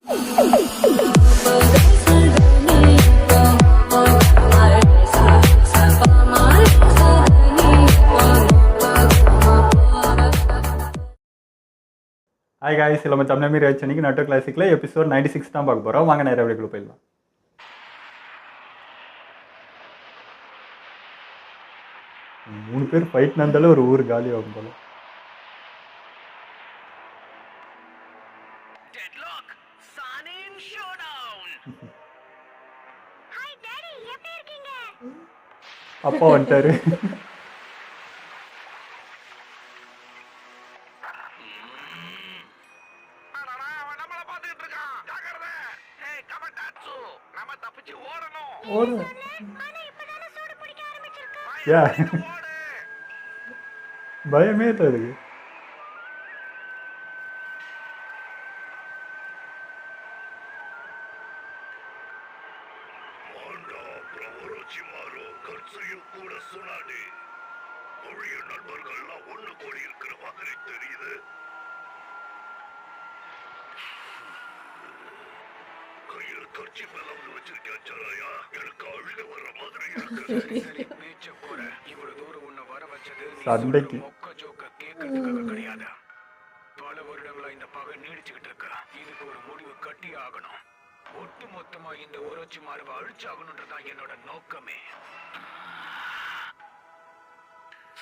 Hi guys, நம்ம தமிழ் ரேச் அன்னைக்கு நட்டோ கிளாசிக்கில் episode 96 தான் பார்க்க போகிறோம். வாங்க நேரம் வீடியோக்குள்ள போயிடலாம். மூணு பேர் ஃபைட் நடந்தாலும் ஒரு ஊர் காலி ஆகும் போல. அப்பா வந்துட்டாரு. பயமே இல்லை அதுக்கு. சண்டைக்கு பல வருடங்களா இந்த பகை நீடிச்சுக்கிட்டு இருக்க. இதுக்கு ஒரு முடிவு கட்டி ஆகணும். ஒட்டு மொத்தமா இந்த ஊராட்சி மாறுவை அழிச்சாகணுன்றதான் என்னோட நோக்கமே.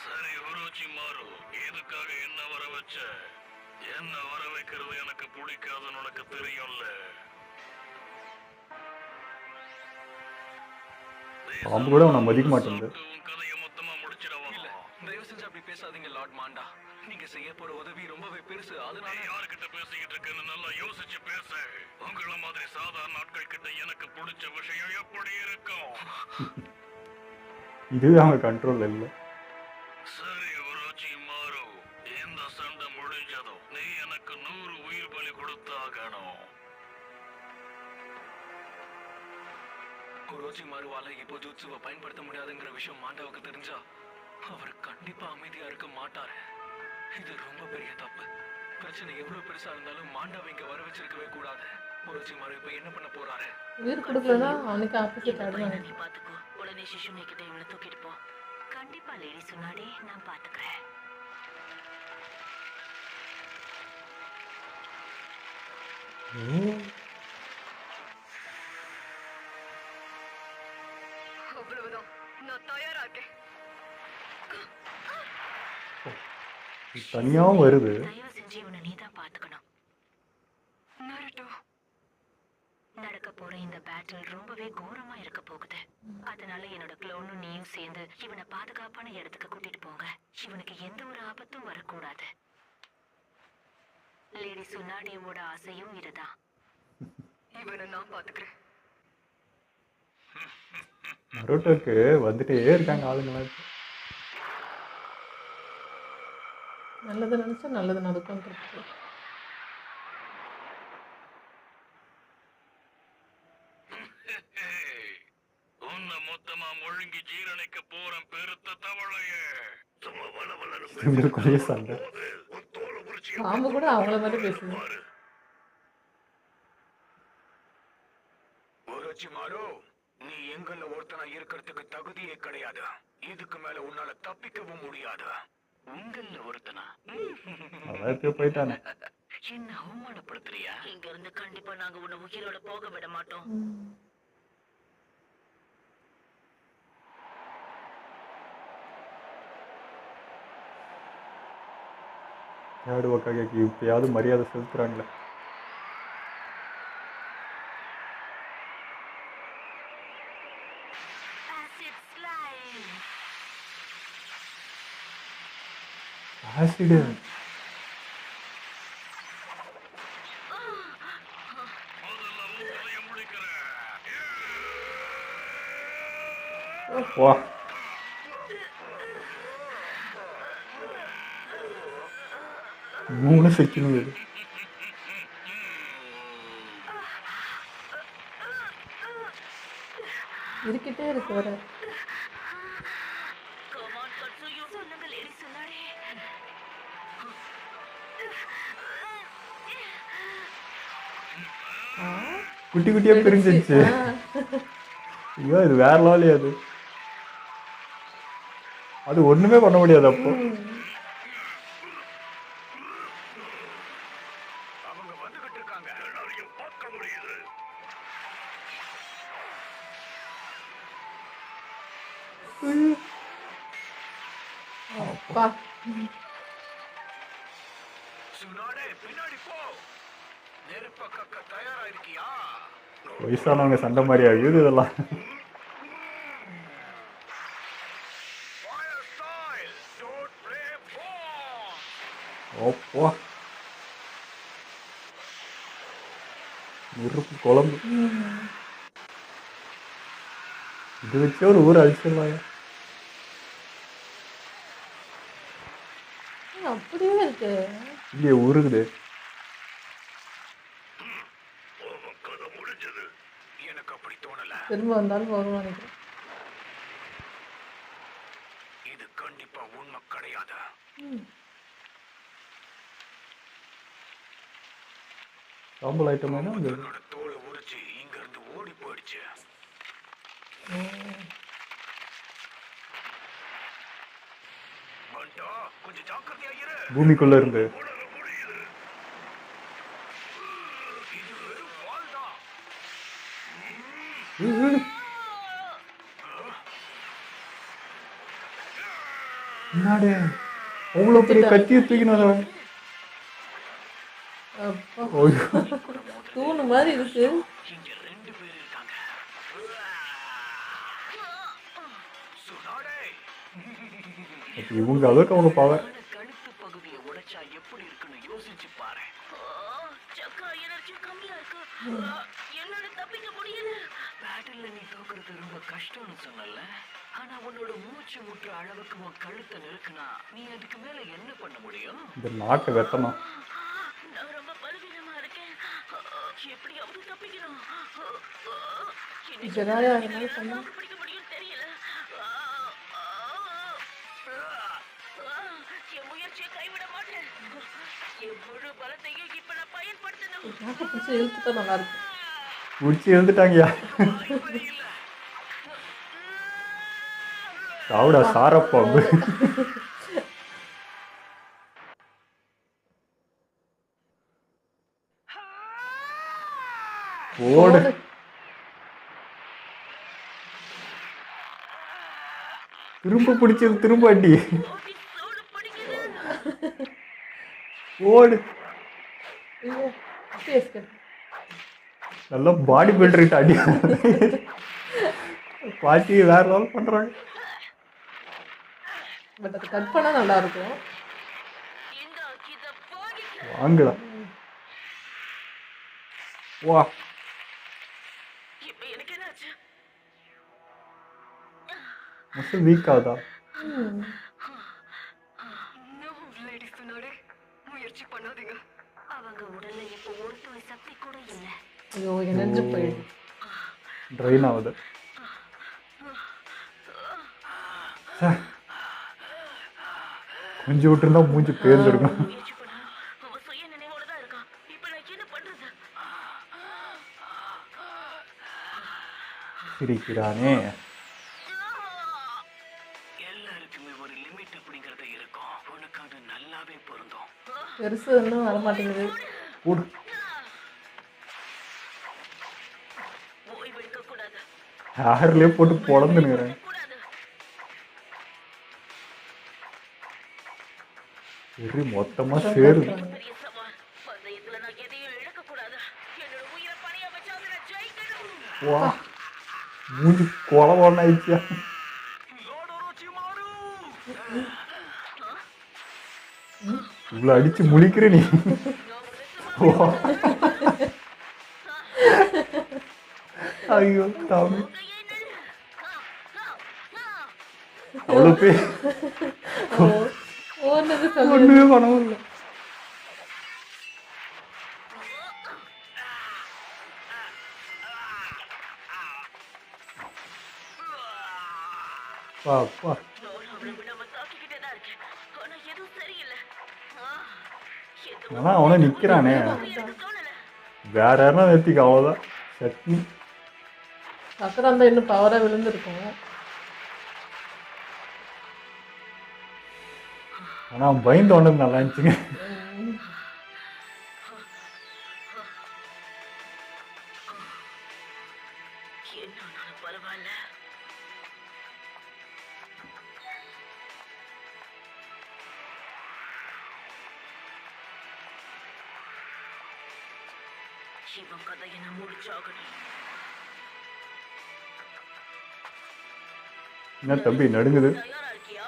சரி ஊராட்சி மாறு, எதுக்காக என்ன வர வச்ச? என்ன வர வைக்கிறது எனக்கு பிடிக்காதுன்னு உனக்கு தெரியும்ல. பாம்பு கூட அவனை மதிக்க மாட்டேங்குது. உன் கதையை மொத்தமா முடிச்சிடவா? இல்ல, தயவு செஞ்சு அப்படி பேசாதீங்க லார்ட் மாண்டா. நீங்க செய்ய போற உதவி ரொம்பவே பெருசு. அதனால யாருக்கிட்ட பேசிக்கிட்டு இருக்குன்னு நல்லா யோசிச்சு பேசு. உங்கள மாதிரி சாதாரண ஆட்கள் கிட்ட எனக்கு பிடிச்ச விஷயம் எப்படி இருக்கும்? இதுவே அவங்க கண்ட்ரோல் இல்லை. சரி ஊராட்சி மாறு, இந்த சண்டை முடிஞ்சதும் நீ எனக்கு 100 உயிர் பலி கொடுத்தாகணும். ஊராட்சி மாறுவால இப்போ ஜூட்சுவை பயன்படுத்த முடியாதுங்கிற விஷயம் மாண்டாவுக்கு தெரிஞ்சா அவர் கண்டிப்பா அமைதியா இருக்க மாட்டாரு. இது ரொம்ப பெரிய தப்பு. பிரச்சனை எவ்வளவு பெருசா இருந்தாலும் மாண்டாவை இங்க வர வச்சிருக்கவே கூடாது. ஊராட்சி மாறு இப்ப என்ன பண்ண போறாரு? உயிர் கொடுக்கலனா அவனுக்கு ஆப்போசிட் ஆடுவாங்க. நீ பாத்துக்கோ. உடனே சிசுமே கிட்ட இவனை தூக்கிட்டு போ. கண்டிப்பா லேடி சொன்னாடி, நான் பாத்துக்கிறேன். அவ்வளவுதான், நான் தயாராகேன். தனியாவும் வருது. தயவு செஞ்சு இவனை நீதான் பாத்துக்கணும். நருட்டோ, நடக்க போற இந்த பேட்டில் ரொம்பவே கோரமா இருக்க போகுது. அதனால என்னோட க்ளோனும் நீயும் சேர்ந்து இவனை பாதுகாப்பான இடத்துக்கு கூட்டிட்டு போங்க. இவனுக்கு எந்த ஒரு ஆபத்தும் வரக்கூடாது. லேடி சுனாடியோட ஆசையும் இதுதான். இவனை நான் பாத்துக்கிறேன். நருட்டோக்கு வந்துட்டே இருக்காங்க ஆளுங்களா. நல்லது நினைச்சா நல்லது நடக்கும். உன்னை மொத்தமா முழுங்கி ஜீரணிக்க போறேன் பெருத்த தவளையே. இவங்களுக்குள்ளேயே சண்டை. பாம்பு கூட அவங்கள மாதிரி பேசுது. ஊராட்சி மாறு, நீ எங்கள்ல ஒருத்தனா இருக்கிறதுக்கு தகுதியே கிடையாது. இதுக்கு மேல உன்னால தப்பிக்கவும் முடியாது. உங்கள்ல ஒருத்தனா? அவன் எப்பயோ போயிட்டானே. என்ன அவமானப்படுத்துறியா? இங்க இருந்து கண்டிப்பா நாங்க உன்னை உயிரோட போக விட மாட்டோம். யாரு ஒக்காகி இப்பயாவது மரியாதை செலுத்துறாங்களே. ஆசிடு வா. மூணு செக்கணும் இது. இருக்கிட்டே இருக்கு வர. சொல்லுங்க லேடி சொன்னாரே. ஆ, குட்டி குட்டியாக பிரிஞ்சிச்சு. ஆ. ஐயோ இது வேற லெவலே அது. அது ஒண்ணுமே பண்ண முடியாது அப்போ. அவங்க வந்துகிட்டு இருக்காங்க. எல்லாரையும் பார்க்க முடியுது. அப்பா. சுனாடே பின்னாடி போ. நெருப்ப கக்க தயாரா இருக்கியா? வயசானவங்க சண்டை மாதிரி ஆகுது இதெல்லாம். Fire style. Don't play ball. Oppo நெருப்பு குழம்பு. இது வச்சே ஒரு ஊர் அழிச்சிடலாங்க. அப்படியே இருக்கு. இல்லையே உருகுது. கதை முடிஞ்சது. எனக்கு அப்படி தோணல. திரும்ப வந்தாலும் வரும் நினைக்கிறேன். இது கண்டிப்பா உண்மை கிடையாது. சாம்பல் ஐட்டம் என்ன அது? என்னோட தோலை உரிச்சு இங்க இருந்து ஓடி போயிடுச்சு. பண்டா, கொஞ்சம் ஜாக்கிரதையா இரு. பூமிக்குள்ள இருந்து இது வெறும் வால் தான். என்னடே அவ்வளோ பெரிய கத்தியை தூக்கின்னு வந்தவன். அப்பா. ஐயோ தூணு மாதிரி இருக்கு. இங்க 2 பேர் இருக்காங்க. சுனாடே, அப்ப இவங்க அளவுக்கு அவங்க பவர். கழுத்து பகுதியை உடைச்சா எப்படி இருக்குன்னு யோசிச்சு பாரு. சக்கா எனர்ஜி கம்மியா இருக்கு. என்னால தப்பிக்க முடியல. பேட்டில்ல நீ தோக்குறது ரொம்ப கஷ்டம்னு சொன்னல. ஆனா உன்னோட மூச்சு முற்ற அளவுக்கு உன் கழுத்தை நெருக்குனா நீ அதுக்கு மேல என்ன பண்ண முடியும்? இந்த நாட்டை வெட்டணும். நான் ரொம்ப பலவீனமா இருக்கேன். எப்படியாவது தப்பிக்கணும். ஜெராயா என்ன பண்ணா? பிடிக்க முடியும் தெரியல. என் முயற்சியை கைவிட மாட்டேன். என் முழு பலத்தையும் இப்ப நான் பயன்படுத்தணும். நாட்டை பிடிச்சி இழுத்துட்டா நல்லா இருக்கும். முடிச்சு எழுந்துட்டாங்கயா. சாவுடா சாரப்பாம்பு. ஓடு. திரும்ப பிடிச்சது திரும்ப அடி. சூடு பிடிக்குது. ஓடு. ஐயோ, ஃபேஸ் கட். நல்லா பாடி பில்டர்கிட்ட அடி. பாட்டி வேற லெவல் பண்றாங்க. பட் அது கட் பண்ணா நல்லா இருக்கும். இந்த இத போகிட்டு வாங்கடா. வா இப்ப எனக்கு என்னாச்சு? மொத்தம் வீக் ஆகுதா? No, lady சுனாடே, முயற்சி பண்ணாதீங்க. அவங்க உடல்ல இப்ப ஒரு துளி சக்தி கூட இல்ல. ஐயோ, எனர்ஜி போயிடுது. ட்ரெயின் ஆகுது. கொஞ்சம் விட்டுருந்தா மூஞ்சி பேர்ந்துருக்கும். முயற்சி பண்ணா அவ சுய நினைவோட தான் இருக்கான். இப்ப நான் என்ன பண்றது? சிரிக்கிறானே. எல்லாருக்குமே ஒரு லிமிட் அப்படிங்கறது இருக்கும். உனக்கு அது நல்லாவே பொருந்தும். பெருசு இன்னும் வர மாட்டேங்குது. ஓடு. ஓய்வெடுக்க கூடாது. ஹேர்லயே போட்டு பொழந்துனுங்கிறேன். கூடாது. சரி மொத்தமா சேருது. பெரிய சவால். பந்தயத்துல நான் எதையும் இழக்க கூடாது. என்னோட உயிரை பணைய வச்சாவது நான் ஜெயிக்கணும். வா மூஞ்சி கொலை ஒன்று ஆயிடுச்சியா. இவ்வளோ அடிச்சு முழிக்கிற நீ. வா. ஐயோ தாமி அவ்வளோ பேர் ஓடுனது சொல்லு. ஒன்றுமே பண்ணவும் இல்லை. பா பா அவளை விட அவன் தாக்கிக்கிட்டே தான் இருக்கேன். ஆனா எதுவும் சரியில்லை. ஆனால் அவனை நிற்கிறானே. எனக்கு தோணல. வேற யாருன்னா நிறுத்திக்க அவ்வளோதான். சட்னி. சக்கரை இருந்தால் இன்னும் பவராக விழுந்திருக்கும். ஆனால் பயந்து ஒன்று நல்லா இருந்துச்சுங்க. என்னாலும் பரவாயில்ல. இவன் கதையை நான் முடிச்சாகணும். என்ன தம்பி நடுங்குது? தயாரா இருக்கியா?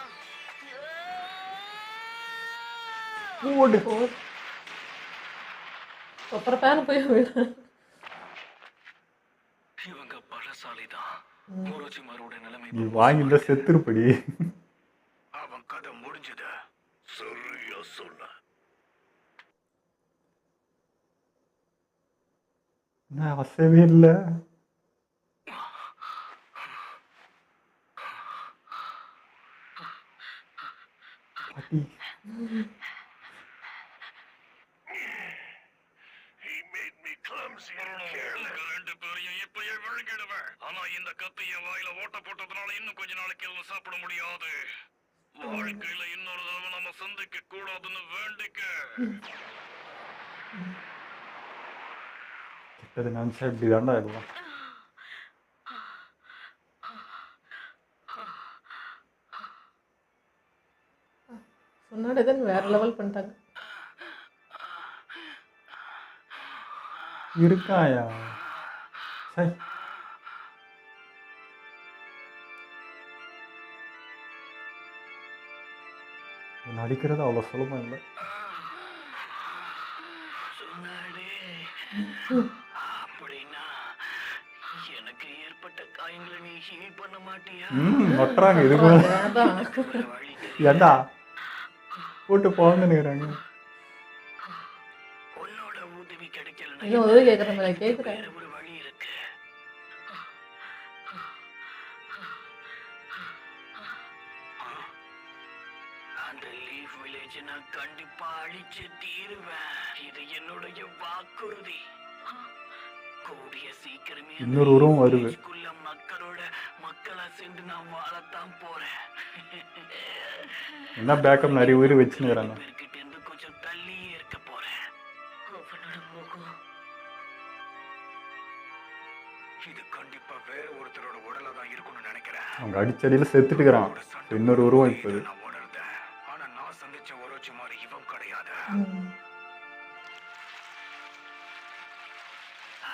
ஓடு. அப்புறம் பேன போய் விடு. இவங்க பலசாலிதான். ஓரோச்சிமாரோட நிலைமை நீ வாங்கியிருந்தா செத்துருப்படி. அவன் கதை முடிஞ்சது. சரியா சொல்ல. நான் அசையவே இல்லை. பாட்டி He made me clumsy and careless. ரெண்டு பேரையும் இப்பயே விழுங்கிடுவேன். ஆனா இந்த கத்தி என் வாயில ஓட்ட போட்டதுனால இன்னும் கொஞ்ச நாளைக்கு எல்லாம் சாப்பிட முடியாது. வாழ்க்கையில இன்னொரு தடவை நம்ம சந்திக்க கூடாதுன்னு வேண்டிக்க. கெட்டது நினச்சா இப்படி தாண்டா இருக்கலாம். சொன்னாலே தான் வேற லெவல் பண்ணிட்டாங்க. இருக்காயா? சை. நடிக்கிறது அவ்வளோ சுலபம் இல்லை. அப்படின்னா எனக்கு ஏற்பட்ட காயங்களை நீ ஹீல் பண்ண மாட்டியா? நொட்டுறாங்க இது கூட. அதான் ஏண்டா போட்டு போகணுங்கிறாங்க. உன்னோட உதவி கிடைக்கல. இன்னும் உதவி கேட்குற மாதிரி கேட்குறேன். வேற ஒரு வழி இருக்கு. அந்த லீஃப் வில்லேஜ் நான் கண்டிப்பா அழிச்சு தீருவேன். இது என்னுடைய வாக்குறுதி. கூடிய சீக்கிரமே அந்த இன்னொரு உருவம் வருது. village-க்குள்ள மக்களா சேர்ந்து நான் வாழத்தான் போறேன். என்ன பேக்கப் நிறைய உயிர் வச்சுக்கிறாங்க. பேர்கிட்ட இருந்து கொஞ்சம் தள்ளியே இருக்க போறேன். அவனோட முகம் இது கண்டிப்பா வேற ஒருத்தரோட உடலா தான் இருக்கும்னு நினைக்கிறேன். அவங்க அடிச்சடியில் செத்துட்டுக்கிறான். இன்னொரு உருவம் இப்போது. நான் உணர்ந்தேன். ஆனா நான் சந்திச்ச ஒரோச்சிமாரு இவன் கிடையாது.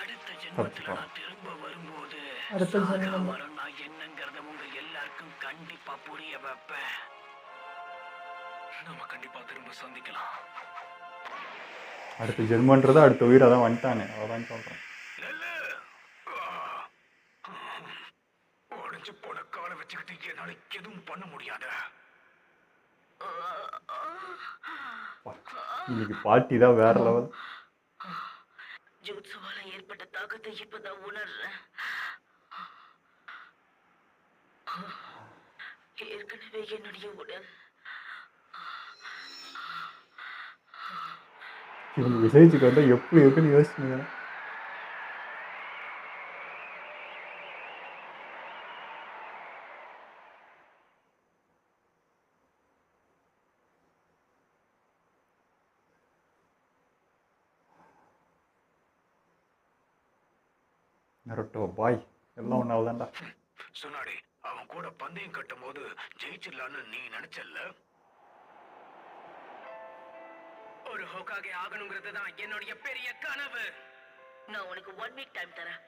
அடுத்த ஜென்மத்துல நான் திரும்ப வரும்போது அடுத்த ஜென்மம். மரம் நான் என்னங்கிறத உங்க எல்லாருக்கும் கண்டிப்பா புரிய வைப்பேன். நம்ம கண்டிப்பா திரும்ப சந்திக்கலாம். அடுத்த ஜென்மன்றதை அடுத்த உயிர் அதான் வந்துட்டானே, அதான் சொல்கிறேன். உடஞ்சு போன காலை வச்சுக்கிட்டு என்னால எதுவும் பண்ண முடியாது. இன்னைக்கு பாட்டி தான் வேற லெவல். ஜூட்சுவால ஏற்பட்ட தாக்கத்தை இப்பதான் உணர்றேன். ஏற்கனவே என்னுடைய உடல் இவங்க வில்லேஜுக்கு வந்தால் எப்படி இருக்குன்னு யோசிச்சுங்க. நருட்டோ பாய் எல்லாம் ஒன்றால் தான்டா. சொன்னாடி அவன் கூட பந்தயம் கட்டும் போது ஜெயிச்சிடலான்னு நீ நினைச்சல்ல? ஒரு ஹோக்காகே ஆகணுங்கிறது தான் என்னுடைய பெரிய கனவு. நான் உனக்கு 1 வீக் டைம் தரேன்.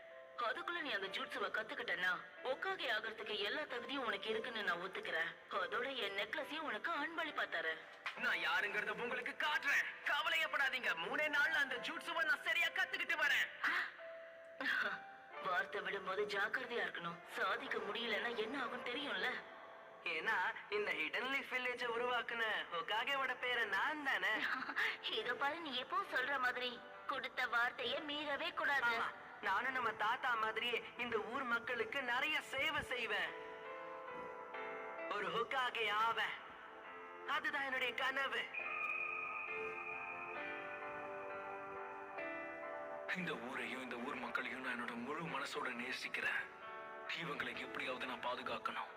அதுக்குள்ள நீ அந்த ஜூட்சுவை கத்துக்கிட்டனா ஒக்காகே ஆகிறதுக்கு எல்லா தகுதியும் உனக்கு இருக்குன்னு நான் ஒத்துக்கிறேன். அதோட என் நெக்லஸையும் உனக்கு அன்பளிப்பா தரேன். நான் யாருங்கிறத உங்களுக்கு காட்டுறேன். கவலையப்படாதீங்க. 3 நாள்ல அந்த ஜூட்சுவை நான் சரியா கத்துக்கிட்டு வரேன். வார்த்தை விடும்போது ஜாக்கிரதையா இருக்கணும். சாதிக்க முடியலன்னா என்ன ஆகும் தெரியும்ல? ஏன்னா இந்த ஹிடன் லீஃப் வில்லேஜை உருவாக்குன ஹோகாகேவோட பேரை நான் தானே. இத பாரு, நீ எப்போ சொல்ற மாதிரி கொடுத்த வார்த்தையை மீறவே கூடாது. நானும் நம்ம தாத்தா மாதிரியே இந்த ஊர் மக்களுக்கு நிறைய சேவை செய்வேன். ஒரு ஹோகாகே ஆவேன். அதுதான் என்னுடைய கனவு. இந்த ஊரையும் இந்த ஊர் மக்களையும் நான் என்னோட முழு மனசோட நேசிக்கிறேன். இவங்களை எப்படியாவது நான் பாதுகாக்கணும்.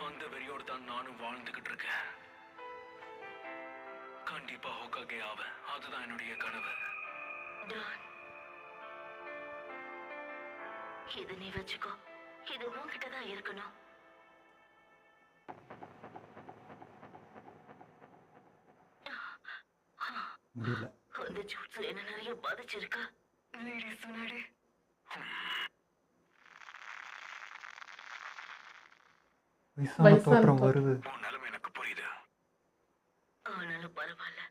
அந்த வெறியோடு தான் நானும் வாழ்ந்துகிட்டு இருக்கேன். கண்டிப்பா ஹோகாகே ஆவேன். அதுதான் என்னுடைய கனவு. டான், இது நீ வச்சுக்கோ. இது உன்கிட்ட தான் இருக்கணும். முடியல. அந்த ஜூட்ஸு என்ன நிறைய பாதிச்சிருக்கா? லேடி சுனாடே, வயசான வயசான தோற்றம் தோற்றம். வருது. உன் நிலைமை எனக்கு புரியுது. ஆனாலும் பரவாயில்ல.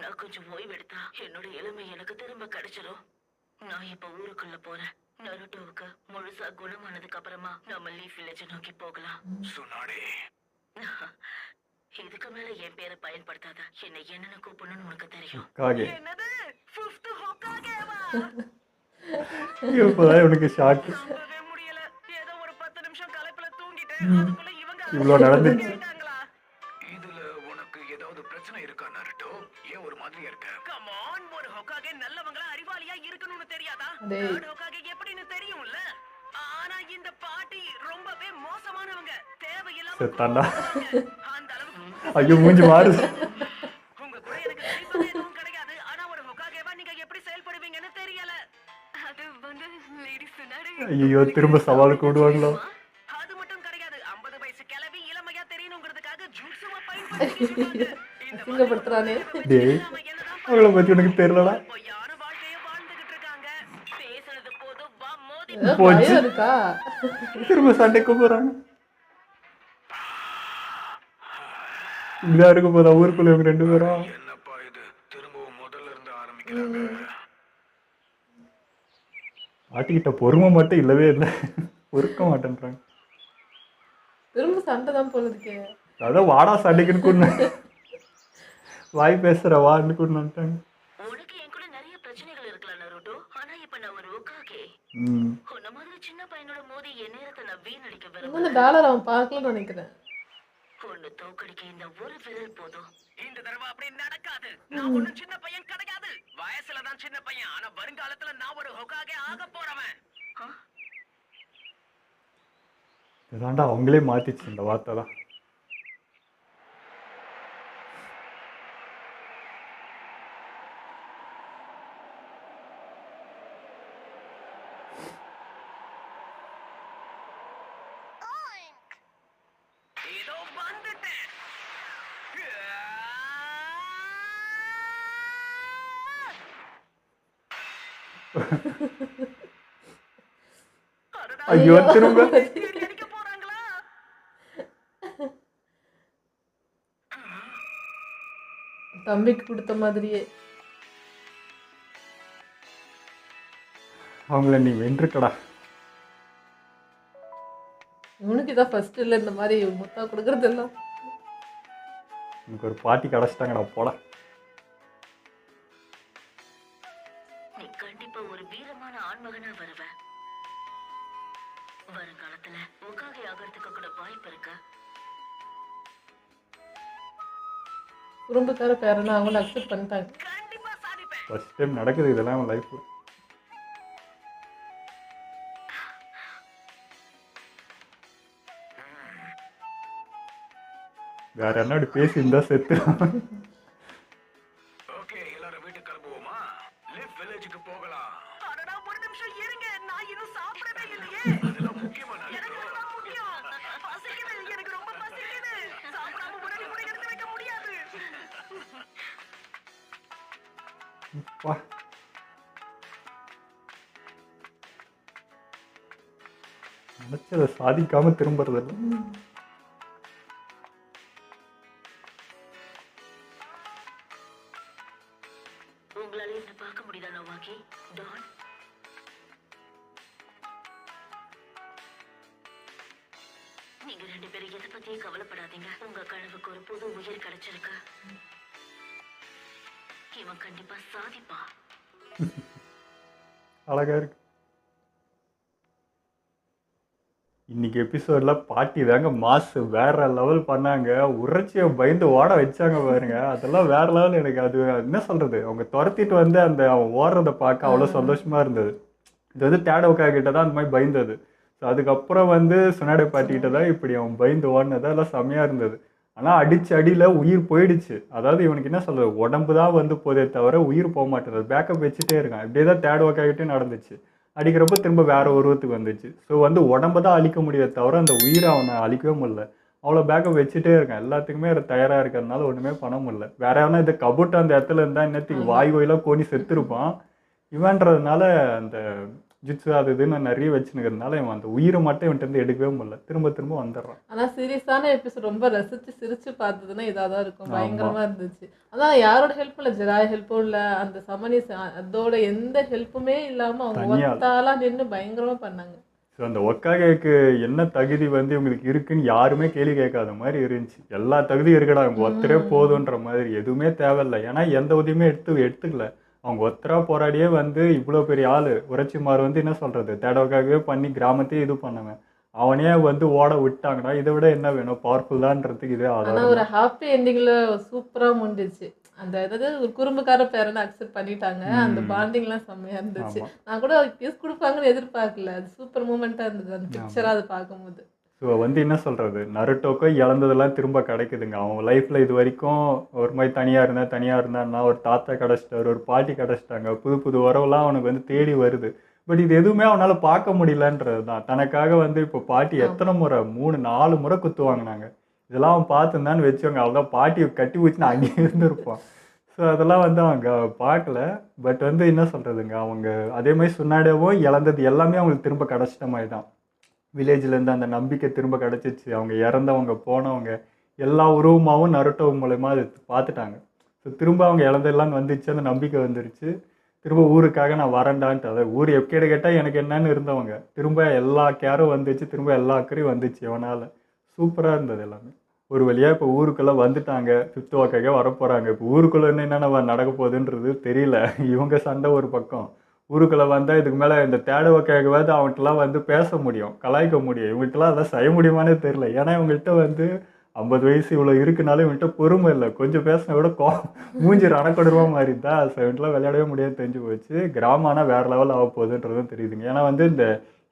நான் கொஞ்சம் ஓய்வெடுத்தா என்னோட இளமை எனக்கு திரும்ப கிடைச்சிடும். நான் இப்ப ஊருக்குள்ள போறேன். நருட்டோவுக்கு முழுசா குணமானதுக்கு அப்புறமா நாம லீஃப் வில்லேஜ் நோக்கி போகலாம். சுனாடே, இதுக்கு மேல என் பேரை பயன்படுத்தாத. என்னை என்னன்னு கூப்பிடணும்னு உனக்கு தெரியும். காகே. என்னது? ஃபிஃப்த் ஹோகாகேவா? இப்போதான் உனக்கு ஷாக். நம்பவே முடியல. ஏதோ ஒரு 10 நிமிஷம் களைப்புல தூங்கிட்டேன். அதுக்குள்ள இவங்க இவ்வளோ நடந்துச்சு. கேட்டாங்களா? இதுல உனக்கு ஏதாவது பிரச்சனை இருக்கா நருட்டோ? ஏன் ஒரு மாதிரியா இருக்க? Come on, ஒரு ஹோகாகே நல்லவங்களா அறிவாளியா இருக்கணும்னு தெரியாதா? டேய். Third ஹோகாகே எப்படின்னு தெரியும்ல. ஆனா இந்த பாட்டி ரொம்பவே மோசமானவங்க. தேவையில்லாம செத்தாண்டா. கோவப்படுவாங்க. அந்த அளவுக்கு ஐயோ மூஞ்சி மாறுது. உங்க கூட எனக்கு நடிப்பது எதுவும் கிடையாது. ஆனா ஒரு ஹோகாகேவா நீங்க எப்படி செயல்படுவீங்கன்னு தெரியல. அது வந்து லேடி சுனாடே. ஐயோ திரும்ப சவாலுக்கு விடுவாங்களோ. அது மட்டும் கிடையாது. 50 வயசு கிழவி இளமையா தெரியணுங்கிறதுக்காக ஜூட்ஸுவ பயன்படுத்திக்கிட்டு இருக்காங்க. இந்த அசிங்கப்படுத்துறானே. டேய் அவங்கள பத்தி உனக்கு தெரியலடா. பொய்யான வாழ்க்கைய வாழ்ந்துகிட்டு இருக்காங்க. பேசுனது போதும், வா மோதி ஏதோ போச்சு. பயம் இருக்கா? திரும்ப சண்டைக்கு போறாங்க. இப்படிதான் இருக்க போதா ஊருக்குள்ள இவங்க 2 பேரும். என்னப்பா இது? திரும்பவும் முதல்ல இருந்து ஆரம்பிக்கிறாங்க. பாட்டிக்கிட்ட பொறுமை மட்டும் இல்லவே இல்லை. பொறுக்க மாட்டேன்றாங்க. திரும்ப சண்டை தான் போல இருக்கே. அதான் வாடா சண்டைக்குன்னு கூடனு வாய் பேசுற வான்னு கூட வந்துட்டாங்க. உனக்கு என் கூட நிறைய பிரச்சனைகள் இருக்கலாம் நருட்டோ. ஆனா இப்ப நான் ஒரு ஹோகாகே. ம். உன்ன மாதிரி சின்ன பையனோட மோதி என் நேரத்தை நான் வீணடிக்க இந்த விரும்பல. டாலர் அவன் பார்க்கலன்னு நினைக்கிறேன். ஒன்னு தோக்கடிக்க இந்த ஒரு விரல் போதும். இந்த தடவை அப்படி நடக்காது. நான் ஒண்ணும் சின்ன பையன் கிடையாது. வயசுல தான் சின்ன பையன். ஆனா வருங்காலத்துல நான் ஒரு ஹோகாகே ஆக போறவன். இதாண்டா அவங்களே மாத்திச்சு இந்த வார்த்தை தான். ஏதோ வந்துட்டேன். அடடா, ஐயோ திரும்ப தேடி அடிக்க போறாங்களா? தம்பிக்கு கொடுத்த மாதிரியே. அவங்கள நீ வென்றுக்கடா. இவனுக்கு இதான் ஃபர்ஸ்ட் இல்லை இந்த மாதிரி முத்தா கொடுக்கறது எல்லாம். எனக்கு ஒரு பாட்டி கிடச்சிட்டாங்கடா போடா. நீ கண்டிப்பா ஒரு வீரமான ஆண்மகனா வருவ. வருங்காலத்துல ஹோகாகே ஆகிறதுக்கு கூட வாய்ப்பு இருக்கு. குறும்புக்கார பேரனா அவங்கள அக்செப்ட் பண்ணிட்டாங்க. கண்டிப்பா சாதிப்பேன். ஃபர்ஸ்ட் டைம் நடக்குது இதெல்லாம் அவன் லைஃப்ல. வேற என்னடி பேசி இருந்தா செத்து. ஓகே, எல்லாரும் வீட்டுக்கு கிளம்புவோமா? லிவ் வில்லேஜுக்கு போகலாம். அடடா, ஒரு நிமிஷம் இருங்க. நான் இன்னும் சாப்பிடவே இல்லையே. அதெல்லாம் முக்கியமா எனக்கு நருட்டோ? அதுதான் முக்கியம். பசிக்குது. எனக்கு ரொம்ப பசிக்குது. சாப்பிடாம முன்னாடி கூட எடுத்து வைக்க முடியாது. வா. நினைச்சதை சாதிக்காம திரும்புறதில்ல. உங்களால என்ன பார்க்க முடியுதா நோவாக்கி? டான், நீங்க 2 பேரும் எதை பத்தியும் கவலைப்படாதீங்க. உங்க கனவுக்கு ஒரு புது உயிர் கிடைச்சிருக்கு. இவன் கண்டிப்பா சாதிப்பான். அழகா இருக்கு. இன்னைக்கு எபிசோடில் பாட்டி தாங்க மாசு வேற லெவல் பண்ணாங்க. உணர்ச்சியை பயந்து ஓட வச்சாங்க பாருங்க. அதெல்லாம் வேற லெவல். எனக்கு அது என்ன சொல்றது, அவங்க துரத்திட்டு வந்து அந்த அவன் ஓடுறதை பார்க்க அவ்வளோ சந்தோஷமா இருந்தது. இது வந்து தேடவுக்கா கிட்ட தான் அந்த மாதிரி பயந்தது. ஸோ அதுக்கப்புறம் வந்து சுனாடே பாட்டிக்கிட்ட தான் இப்படி அவன் பயந்து ஓடினது எல்லாம் செம்மையாக இருந்தது. ஆனால் அடிச்சு அடியில் உயிர் போயிடுச்சு. அதாவது இவனுக்கு என்ன சொல்றது, உடம்பு தான் வந்து போதே தவிர உயிர் போக மாட்டேங்குது. பேக்கப் வச்சுட்டே இருக்கான். இப்படியே தான் தேடவுக்காகிட்டே நடந்துச்சு. அடிக்கிறப்ப திரும்ப வேற உருவத்துக்கு வந்துச்சு. ஸோ வந்து உடம்பை தான் அழிக்க முடியாது தவிர அந்த உயிரை அவனை அழிக்கவே முடியல. அவ்வளோ பேக்கப் வச்சுட்டே இருக்கான். எல்லாத்துக்குமே அது தயாராக இருக்கிறதுனால ஒன்றுமே பண்ண முடியல. வேற எவனா இந்த கபூட் அந்த இடத்துல இருந்தால் இன்னத்துக்கு வாய் கோயிலாக கோணி செத்துருப்பான். இவன்றதுனால அந்த ஜிட்ஸு அது இதுன்னு நிறைய வச்சுனுக்கிறதுனால இவன் அந்த உயிரை மட்டும் இவன்ட்டு இருந்து எடுக்கவே முடியல. திரும்ப திரும்ப வந்துடுறான். ஆனா சீரியஸான எபிசோட் ரொம்ப ரசிச்சு சிரிச்சு பார்த்ததுன்னா இதாக தான் இருக்கும். பயங்கரமா இருந்துச்சு. அதான் யாரோட ஹெல்ப்பும் இல்லை, ஜெராய் ஹெல்ப்பும் இல்லை, அந்த சமனிஸ் அதோட எந்த ஹெல்ப்புமே இல்லாம அவங்க தனியா ஒத்தாலா நின்று பயங்கரமா பண்ணாங்க. ஸோ அந்த ஒக்காகேக்கு என்ன தகுதி வந்து இவங்களுக்கு இருக்குன்னு யாருமே கேள்வி கேட்காத மாதிரி இருந்துச்சு. எல்லா தகுதியும் இருக்கடா, அவங்க ஒத்தரே போதுன்ற மாதிரி, எதுவுமே தேவையில்லை. ஏன்னா எந்த உதவியுமே எடுத்துக்கல. அவங்க ஒத்தரா போராடியே வந்து இவ்வளோ பெரிய ஆள் உரைச்சிமார் வந்து என்ன சொல்றது, தேடவுக்காகவே பண்ணி கிராமத்தையே இது பண்ணவன் அவனே வந்து ஓட விட்டாங்கன்னா இதை விட என்ன வேணும், பவர்ஃபுல் தான்றதுக்கு இதே ஆனா ஆதாரம். ஒரு ஹாப்பி எண்டிங்ல சூப்பரா முடிஞ்சிச்சு. அந்த அதாவது ஒரு குறும்புக்கார பேரனை அக்செப்ட் பண்ணிட்டாங்க. அந்த பாண்டிங்லாம் செம்மையா இருந்துச்சு. ஆமா. நான் கூட கிஸ் கொடுப்பாங்கன்னு எதிர்பார்க்கல. அது சூப்பர் மூமெண்டா இருந்தது அந்த பிக்சரா அது பார்க்கும்போது. ஸோ வந்து என்ன சொல்கிறது, நருட்டோக்கோ இழந்ததெல்லாம் திரும்ப கிடைக்குதுங்க. அவங்க லைஃப்பில் இது வரைக்கும் ஒரு மாதிரி தனியாக இருந்தான்னா ஒரு தாத்தா கிடச்சிட்டாரு, ஒரு பாட்டி கிடச்சிட்டாங்க, புது புது உறவுலாம் அவனுக்கு வந்து தேடி வருது. பட் இது எதுவுமே அவனால் பார்க்க முடியலன்றது தான். தனக்காக வந்து இப்போ பாட்டி எத்தனை முறை 3-4 முறை குத்து வாங்கினாங்க. இதெல்லாம் அவன் பார்த்துருந்தான்னு வச்சவங்க அவ்வளோதான், பாட்டியை கட்டி வச்சுன்னு அங்கேயே இருந்திருப்பான். ஸோ அதெல்லாம் வந்து அவங்க பார்க்கல. பட் வந்து என்ன சொல்கிறதுங்க, அவங்க அதே மாதிரி சுன்னாடேவும் இழந்தது எல்லாமே அவங்களுக்கு திரும்ப கிடச்சிட்ட மாதிரி தான். வில்லேஜ்லேருந்து அந்த நம்பிக்கை திரும்ப கிடச்சிச்சு. அவங்க இறந்தவங்க போனவங்க எல்லா உருவமாகவும் நருட்டோ மூலயமா அது பார்த்துட்டாங்க. ஸோ திரும்ப அவங்க இழந்தெல்லாம் வந்துச்சு, அந்த நம்பிக்கை வந்துருச்சு. திரும்ப ஊருக்காக நான் வரேன்டான்ட்டு, அதை ஊர் எப்படியே கேட்டால் எனக்கு என்னன்னு இருந்தவங்க திரும்ப எல்லா கேரும் வந்துச்சு, திரும்ப எல்லா அக்கறையும் வந்துச்சு அவனால். சூப்பராக இருந்தது எல்லாமே. ஒரு வழியாக இப்போ ஊருக்குள்ளே வந்துட்டாங்க. 5th வாக்காக வரப்போகிறாங்க. இப்போ ஊருக்குள்ளே என்னென்ன நடக்க போகுதுன்றது தெரியல. இவங்க சண்டை ஒரு பக்கம். ஊருக்குள்ளே வந்தால் இதுக்கு மேலே இந்த தேடவக்காகவாது அவன்கிட்டலாம் வந்து பேச முடியும், கலாய்க்க முடியும். இவங்கள்ட்டலாம் அதெல்லாம் செய்ய முடியுமானே தெரியல. ஏன்னா இவங்கள்ட்ட வந்து 50 வயசு இவ்வளோ இருக்குனாலும் இவன்கிட்ட பொறுமை இல்லை. கொஞ்சம் பேசினா கூட மூஞ்சி ரணக்கொடருவா மாதிரி தான். ஸோ இவன்ட்டெலாம் விளையாடவே முடியாது தெரிஞ்சு போச்சு. கிராமம்னா வேறு லெவல் ஆக போகுதுன்றதும் தெரியுதுங்க. ஏன்னா வந்து இந்த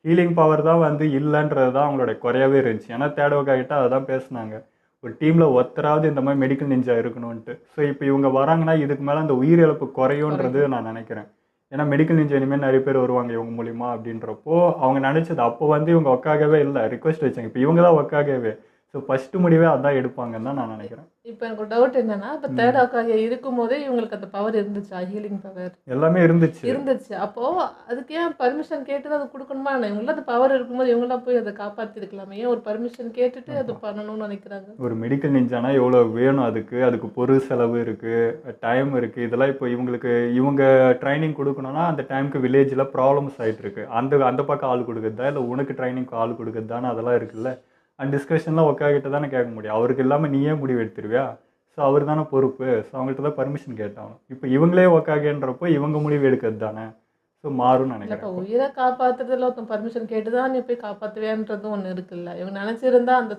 ஹீலிங் பவர் தான் வந்து இல்லைன்றது தான் அவங்களோட குறையாவே இருந்துச்சு. ஏன்னா தேடவக்காகிட்ட அதை தான் பேசினாங்க, ஒரு டீமில் ஒருத்தராவது இந்த மாதிரி மெடிக்கல் நிஞ்சா இருக்கணும்ன்ட்டு. ஸோ இப்போ இவங்க வராங்கன்னா இதுக்கு மேலே அந்த உயிரிழப்பு குறையுன்றது நான் நினைக்கிறேன். ஏன்னா மெடிக்கல் நிஞ்சா இனிமேல் நிறைய பேர் வருவாங்க இவங்க மூலிமா அப்படின்றப்போ அவங்க நினச்சது அப்போ வந்து இவங்க ஒக்காகவே இல்லை, ரிக்வெஸ்ட் வச்சாங்க. இப்போ இவங்க தான் ஒக்காகவே. ஸோ ஃபஸ்ட்டு முடிவே அதான் எடுப்பாங்கன்னு தான் நான் நினைக்கிறேன். இப்போ எனக்கு ஒரு டவுட் என்னன்னா, இப்போ தேடாக்காக இருக்கும்போதே இவங்களுக்கு அந்த பவர் இருந்துச்சா? ஹீலிங் பவர் எல்லாமே இருந்துச்சு. அப்போ அதுக்கு ஏன் பர்மிஷன் கேட்டு அது கொடுக்கணுமா? இவங்கள அந்த பவர் இருக்கும்போது இவங்களாம் போய் அதை காப்பாற்றிருக்கலாமே. ஏன் ஒரு பர்மிஷன் கேட்டுட்டு அது பண்ணணும்னு நினைக்கிறாங்க? ஒரு மெடிக்கல் நிஞ்சானா எவ்வளோ வேணும், அதுக்கு பொருள் செலவு இருக்குது, டைம் இருக்குது. இதெல்லாம் இப்போ இவங்க ட்ரைனிங் கொடுக்கணும்னா அந்த டைமுக்கு வில்லேஜில் ப்ராப்ளம்ஸ் ஆகிட்டு இருக்கு. அந்த பக்கம் ஆள் கொடுக்குறதா இல்லை உனக்கு ட்ரைனிங்க்கு ஆள் கொடுக்குறதான்னு அதெல்லாம் இருக்குல்ல. அண்ட் டிஸ்கஷன்லாம் ஒக்காகிட்ட தானே கேட்க முடியும். அவருக்கு இல்லாமல் நீயே முடிவு எடுத்துருவியா? ஸோ அவர் தானே பொறுப்பு. ஸோ அவங்கள்ட்ட தான் பர்மிஷன் கேட்டாகணும். இப்போ இவங்களே ஒக்காகன்றப்போ இவங்க முடிவு எடுக்கிறது தானே. ஸோ மாறும்னு இப்போ நினைக்கிறேன். உயிரை காப்பாற்றுறதுல ஒருத்தன் பர்மிஷன் கேட்டு தான் நீ போய் காப்பாற்றுவேன்றதும் ஒன்று இருக்குல்ல. இவங்க நினச்சிருந்தா அந்த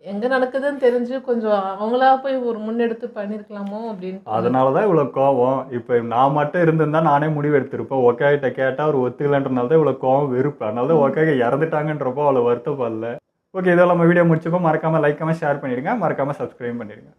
எங்கே நடக்குதுன்னு தெரிஞ்சு கொஞ்சம் அவங்களா போய் ஒரு முன்னெடுத்து பண்ணியிருக்கலாமோ அப்படின்னு. அதனால தான் இவ்வளோ கோவம். இப்போ நான் மட்டும் இருந்திருந்தா நானே முடிவு எடுத்திருப்பேன். ஒக்காகிட்ட கேட்டால் அவர் ஒத்துக்கலன்றனால தான் இவ்வளோ கோவம், வெறுப்பு. அதனால தான் ஒக்காக இறந்துட்டாங்கன்றப்போ அவ்வளோ வருத்தப்படல. ஓகே, இதெல்லாம் நம்ம வீடியோ முடிச்சப்போ மறக்காமல் லைக் ஷேர் பண்ணிடுங்க, மறக்காமல் சப்ஸ்கிரைப் பண்ணிடுங்க.